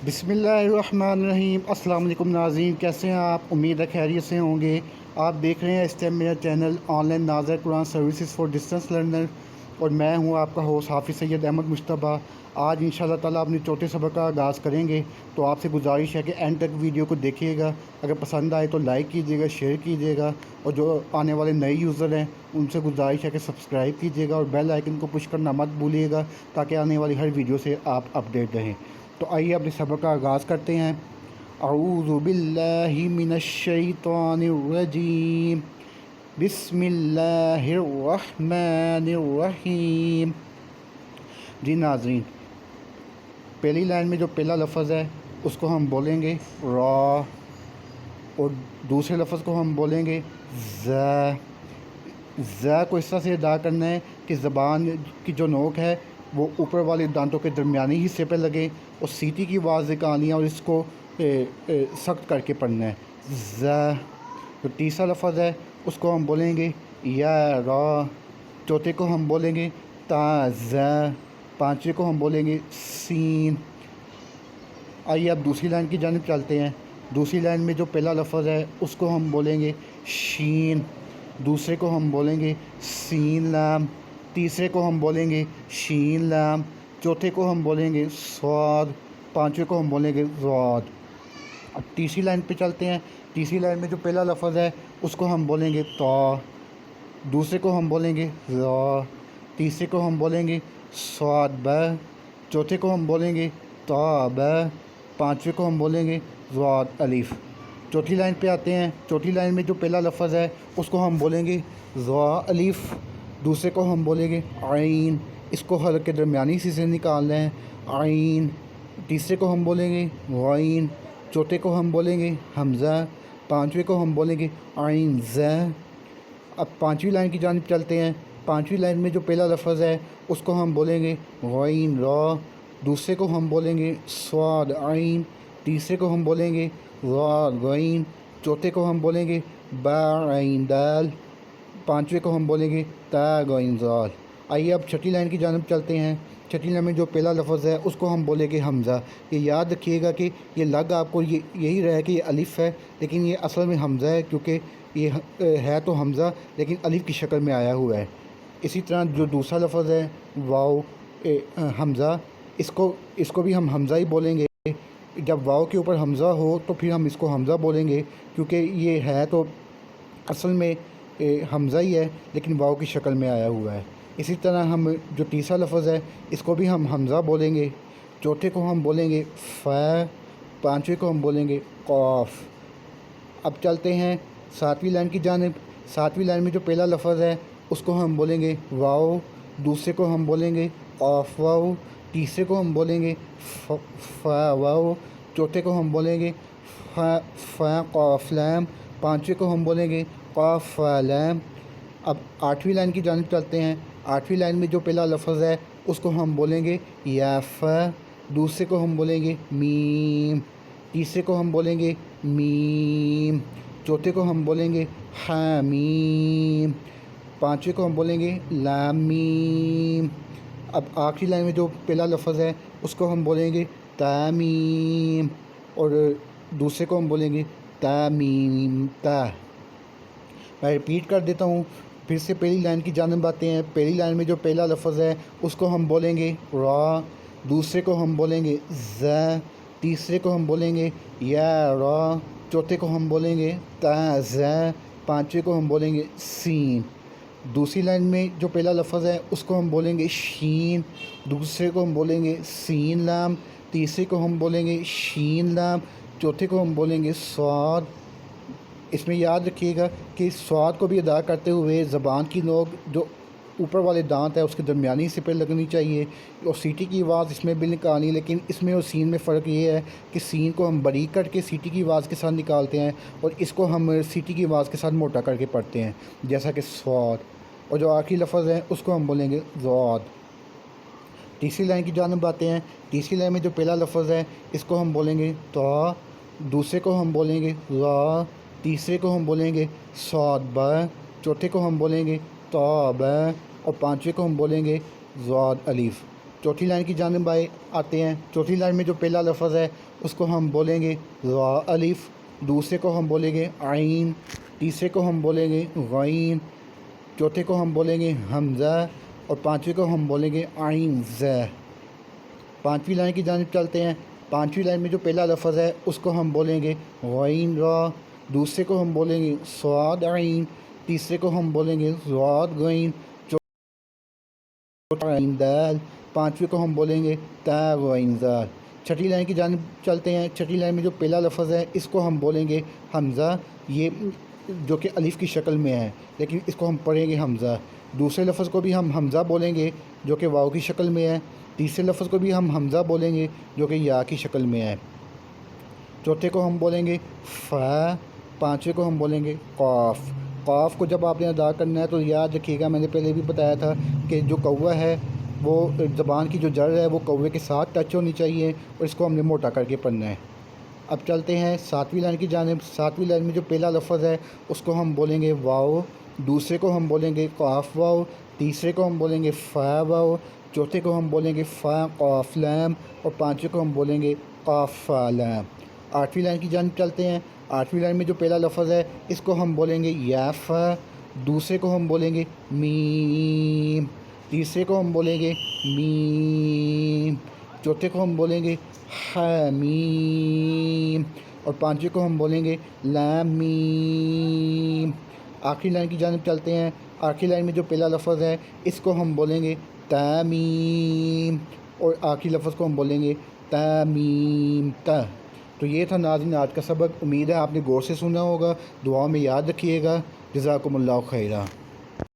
بسم اللہ الرحمن الرحیم۔ السلام علیکم ناظرین، کیسے ہیں آپ؟ امید ہے خیریت سے ہوں گے۔ آپ دیکھ رہے ہیں اس ٹائم میرا چینل آن لائن ناظر قرآن سروسز فار ڈسٹنس لرنر، اور میں ہوں آپ کا ہوسٹ حافظ سید احمد مشتبہ۔ آج انشاءاللہ تعالیٰ اپنے چوتھے سبق کا آغاز کریں گے، تو آپ سے گزارش ہے کہ اینڈ تک ویڈیو کو دیکھیے گا۔ اگر پسند آئے تو لائک کیجیے گا، شیئر کیجیے گا، اور جو آنے والے نئے یوزر ہیں ان سے گزارش ہے کہ سبسکرائب کیجیے گا اور بیل آئیکن کو پش کرنا مت بھولیے گا، تاکہ آنے والی ہر ویڈیو سے آپ اپڈیٹ رہیں۔ تو آئیے اپنے سبق کا آغاز کرتے ہیں۔ اعوذ باللہ من الشیطان الرجیم، بسم اللہ الرحمن الرحیم۔ جی ناظرین، پہلی لائن میں جو پہلا لفظ ہے اس کو ہم بولیں گے را، اور دوسرے لفظ کو ہم بولیں گے ز۔ ز کو اس طرح سے ادا کرنا ہے کہ زبان کی جو نوک ہے وہ اوپر والے دانتوں کے درمیانی حصے پہ لگے، اور سیٹی کی آواز نکالنی ہے اور اس کو سخت کر کے پڑھنا ہے ز۔ جو تیسرا لفظ ہے اس کو ہم بولیں گے یا را، چوتھے کو ہم بولیں گے تا ز، پانچویں کو ہم بولیں گے سین۔ آئیے اب دوسری لائن کی جانب چلتے ہیں۔ دوسری لائن میں جو پہلا لفظ ہے اس کو ہم بولیں گے شین، دوسرے کو ہم بولیں گے سین لام، تیسرے کو ہم بولیں گے شین لام، چوتھے کو ہم بولیں گے صاد، پانچویں کو ہم بولیں گے ضاد۔ اب تیسری لائن پہ چلتے ہیں۔ تیسری لائن میں جو پہلا لفظ ہے اس کو ہم بولیں گے تا، دوسرے کو ہم بولیں گے را، تیسرے کو ہم بولیں گے صاد ب، چوتھے کو ہم بولیں گے تا ب، پانچویں کو ہم بولیں گے ضاد الف۔ چوتھی لائن پہ آتے ہیں۔ چوتھی لائن میں جو پہلا لفظ ہے اس کو ہم بولیں گے ضا الف، دوسرے کو ہم بولیں گے عین، اس کو حلق کے درمیانی حصے سے نکالنا ہے عین، تیسرے کو ہم بولیں گے غین، چوتھے کو ہم بولیں گے حمزہ، پانچویں کو ہم بولیں گے عین ز۔ اب پانچویں لائن کی جانب چلتے ہیں۔ پانچویں لائن میں جو پہلا لفظ ہے اس کو ہم بولیں گے غین را، دوسرے کو ہم بولیں گے صاد عین، تیسرے کو ہم بولیں گے ضاد غین، چوتھے کو ہم بولیں گے با عین دال، پانچویں کو ہم بولیں گے تا غین ذال۔ آئیے اب چھٹی لائن کی جانب چلتے ہیں۔ چھٹی لائن میں جو پہلا لفظ ہے اس کو ہم بولیں گے حمزہ۔ یہ یاد رکھیے گا کہ یہ لگ آپ کو یہی رہے کہ یہ الف ہے، لیکن یہ اصل میں حمزہ ہے، کیونکہ یہ ہے تو حمزہ لیکن الف کی شکل میں آیا ہوا ہے۔ اسی طرح جو دوسرا لفظ ہے واو حمزہ، اس کو بھی ہم حمزہ ہی بولیں گے۔ جب واو کے اوپر حمزہ ہو تو پھر ہم اس کو حمزہ بولیں گے، کیونکہ یہ ہے تو اصل میں حمزہ ہی ہے لیکن واو کی شکل میں آیا ہوا ہے۔ اسی طرح ہم جو تیسرا لفظ ہے اس کو بھی ہم حمزہ بولیں گے، چوتھے کو ہم بولیں گے ف، پانچویں کو ہم بولیں گے قاف۔ اب چلتے ہیں ساتویں لائن کی جانب۔ ساتویں لائن میں جو پہلا لفظ ہے اس کو ہم بولیں گے واو، دوسرے کو ہم بولیں گے قاف واو، تیسرے کو ہم بولیں گے فا واو، چوتھے کو ہم بولیں گے فا قاف لام، پانچویں کو ہم بولیں گے قاف فا لام۔ اب آٹھویں لائن کی جانب چلتے ہیں۔ آٹھویں لائن میں جو پہلا لفظ ہے اس کو ہم بولیں گے یا فا، دوسرے کو ہم بولیں گے میم، تیسرے کو ہم بولیں گے میم، چوتھے کو ہم بولیں گے حامیم، پانچویں کو ہم بولیں گے لام میم۔ اب آخری لائن میں جو پہلا لفظ ہے اس کو ہم بولیں گے تامیم، اور دوسرے کو ہم بولیں گے تامیم تا۔ میں ریپیٹ کر دیتا ہوں، پھر سے پہلی لائن کی جانب آتے ہیں۔ پہلی لائن میں جو پہلا لفظ ہے اس کو ہم بولیں گے را، دوسرے کو ہم بولیں گے ز، تیسرے کو ہم بولیں گے یا را، چوتھے کو ہم بولیں گے تا ز، پانچویں کو ہم بولیں گے سین۔ دوسری لائن میں جو پہلا لفظ ہے اس کو ہم بولیں گے شین، دوسرے کو ہم بولیں گے سین لام، تیسرے کو ہم بولیں گے شین لام، چوتھے کو ہم بولیں گے صاد۔ اس میں یاد رکھیے گا کہ صاد کو بھی ادا کرتے ہوئے زبان کی نوک جو اوپر والے دانت ہے اس کے درمیانی حصے پہ لگنی چاہیے، اور سیٹی کی آواز اس میں بھی نکالنی، لیکن اس میں اور سین میں فرق یہ ہے کہ سین کو ہم باریک کر کے سیٹی کی آواز کے ساتھ نکالتے ہیں، اور اس کو ہم سیٹی کی آواز کے ساتھ موٹا کر کے پڑھتے ہیں، جیسا کہ صاد۔ اور جو آخری لفظ ہے اس کو ہم بولیں گے ضاد۔ تیسری لائن کی جانب آتے ہیں۔ تیسری لائن میں جو پہلا لفظ ہے اس کو ہم بولیں گے تا، دوسرے کو ہم بولیں گے را، تیسرے کو ہم بولیں گے صاد با، چوتھے کو ہم بولیں گے تا با، اور پانچویں کو ہم بولیں گے ضاد الف۔ چوتھی لائن کی جانب آتے ہیں۔ چوتھی لائن میں جو پہلا لفظ ہے اس کو ہم بولیں گے را الف، دوسرے کو ہم بولیں گے عین، تیسرے کو ہم بولیں گے غین، چوتھے کو ہم بولیں گے حمزہ اور پانچویں کو ہم بولیں گے عین ز۔ پانچویں لائن کی جانب چلتے ہیں۔ پانچویں لائن میں جو پہلا لفظ ہے اس کو ہم بولیں گے غین را، دوسرے کو ہم بولیں گے صاد عین، تیسرے کو ہم بولیں گے صاد غین، چوتھا عین دال، پانچویں کو ہم بولیں گے تا غین زال۔ چھٹی لائن کی جانب چلتے ہیں۔ چھٹی لائن میں جو پہلا لفظ ہے اس کو ہم بولیں گے حمزہ، یہ جو کہ الف کی شکل میں ہے لیکن اس کو ہم پڑھیں گے حمزہ۔ دوسرے لفظ کو بھی ہم حمزہ بولیں گے جو کہ واو کی شکل میں ہے۔ تیسرے لفظ کو بھی ہم حمزہ بولیں گے جو کہ یا کی شکل میں ہے۔ چوتھے کو ہم بولیں گے فا، پانچویں کو ہم بولیں گے قاف۔ قاف کو جب آپ نے ادا کرنا ہے تو یاد رکھیے گا، میں نے پہلے بھی بتایا تھا کہ جو کوہ ہے وہ زبان کی جو جڑ ہے وہ کوے کے ساتھ ٹچ ہونی چاہیے اور اس کو ہم نے موٹا کر کے پڑھنا ہے۔ اب چلتے ہیں ساتویں لائن کی جانب۔ ساتویں لائن میں جو پہلا لفظ ہے اس کو ہم بولیں گے واو، دوسرے کو ہم بولیں گے قاف واو، تیسرے کو ہم بولیں گے فا واو، چوتھے کو ہم بولیں گے فا قاف لام اور پانچویں کو ہم بولیں گے قاف فا لام۔ آٹھویں لائن کی جانب چلتے ہیں۔ آٹھویں لائن میں جو پہلا لفظ ہے اس کو ہم بولیں گے یا فا، دوسرے کو ہم بولیں گے میم، تیسرے کو ہم بولیں گے میم، چوتھے کو ہم بولیں گے حمیم اور پانچویں کو ہم بولیں گے لام میم۔ آخری لائن کی جانب چلتے ہیں۔ آخری لائن میں جو پہلا لفظ ہے اس کو ہم بولیں گے تامیم اور آخری لفظ کو ہم بولیں گے تامیم تا۔ تو یہ تھا ناظرین آج کا سبق، امید ہے آپ نے غور سے سنا ہوگا، دعاؤں میں یاد رکھیے گا۔ جزاکم اللہ خیرہ۔